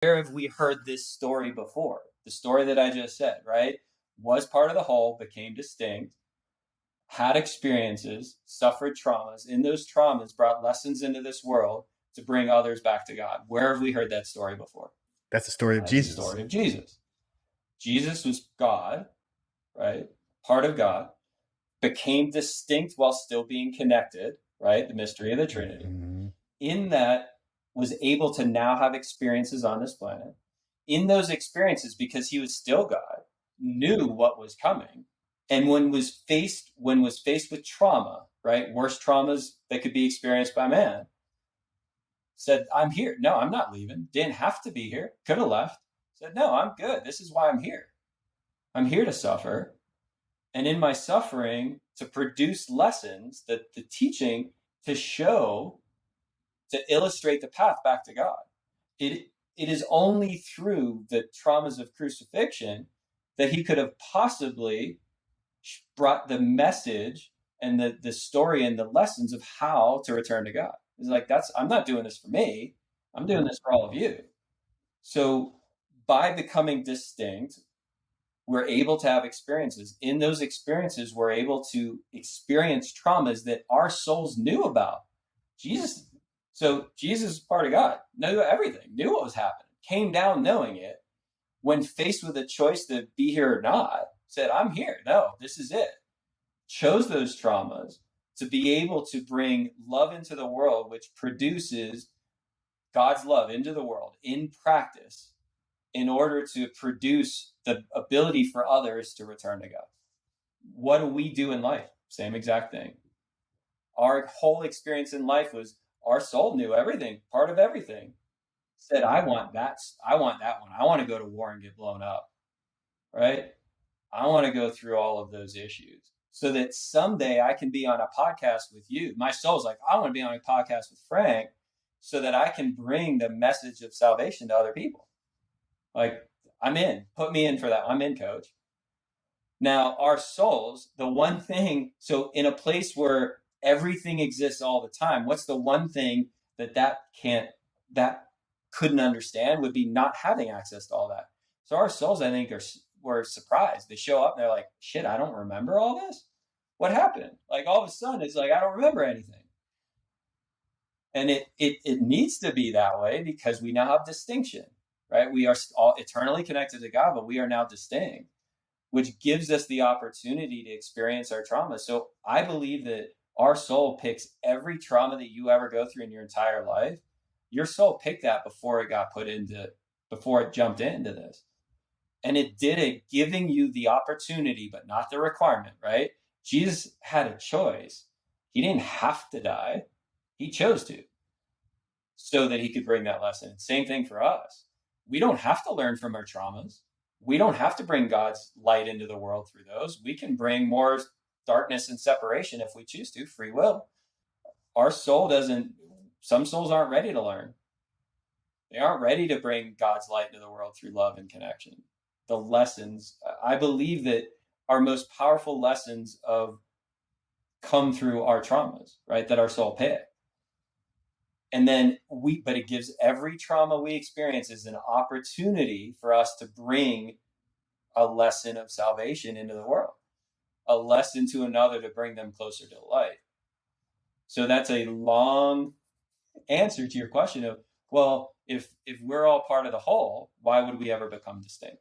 Where have we heard this story before? The story that I just said, right? Was part of the whole, became distinct, had experiences, suffered traumas. In those traumas, brought lessons into this world to bring others back to God. Where have we heard that story before? That's the story of That's the Jesus. story of Jesus. Jesus was God, right? Part of God, became distinct while still being connected, right? The mystery of the Trinity. Mm-hmm. In that, was able to now have experiences on this planet. In those experiences, because he was still God, knew what was coming, and when was faced with trauma, right, worst traumas that could be experienced by man, said, I'm here. No, I'm not leaving. Didn't have to be here. Could have left. Said, no, I'm good. This is why I'm here. I'm here to suffer. And in my suffering, to produce lessons, that the teaching to show, to illustrate the path back to God. It is only through the traumas of crucifixion that he could have possibly brought the message and the story and the lessons of how to return to God. It's like, I'm not doing this for me. I'm doing this for all of you. So by becoming distinct, we're able to have experiences. In those experiences, we're able to experience traumas that our souls knew about. Jesus is part of God, knew everything, knew what was happening, came down knowing it. When faced with a choice to be here or not, said, I'm here. No, this is it. Chose those traumas to be able to bring love into the world, which produces God's love into the world in practice, in order to produce the ability for others to return to God. What do we do in life? Same exact thing. Our whole experience in life was our soul knew everything, part of everything. Said, I want that one. I want to go to war and get blown up. Right? I want to go through all of those issues so that someday I can be on a podcast with you. My soul's like, I want to be on a podcast with Frank so that I can bring the message of salvation to other people. Like, I'm in. Put me in for that. I'm in, coach. Now, our souls, the one thing, so in a place where everything exists all the time, what's the one thing that couldn't understand would be not having access to all that. So our souls, I think, were surprised. They show up and they're like, shit, I don't remember all this. What happened? Like, all of a sudden, it's like, I don't remember anything. And it needs to be that way because we now have distinction, right? We are all eternally connected to God, but we are now distinct, which gives us the opportunity to experience our trauma. So I believe that our soul picks every trauma that you ever go through in your entire life. Your soul picked that before it jumped into this. And it did it, giving you the opportunity, but not the requirement, right? Jesus had a choice. He didn't have to die. He chose to, so that he could bring that lesson. Same thing for us. We don't have to learn from our traumas. We don't have to bring God's light into the world through those. We can bring more darkness and separation if we choose to, free will. Our soul doesn't, some souls aren't ready to learn. They aren't ready to bring God's light into the world through love and connection. The lessons, I believe that our most powerful lessons come through our traumas, right? That our soul picked. And then but it gives every trauma we experience as an opportunity for us to bring a lesson of salvation into the world, a lesson to another to bring them closer to the light. So that's a long answer to your question of, well, if we're all part of the whole, why would we ever become distinct?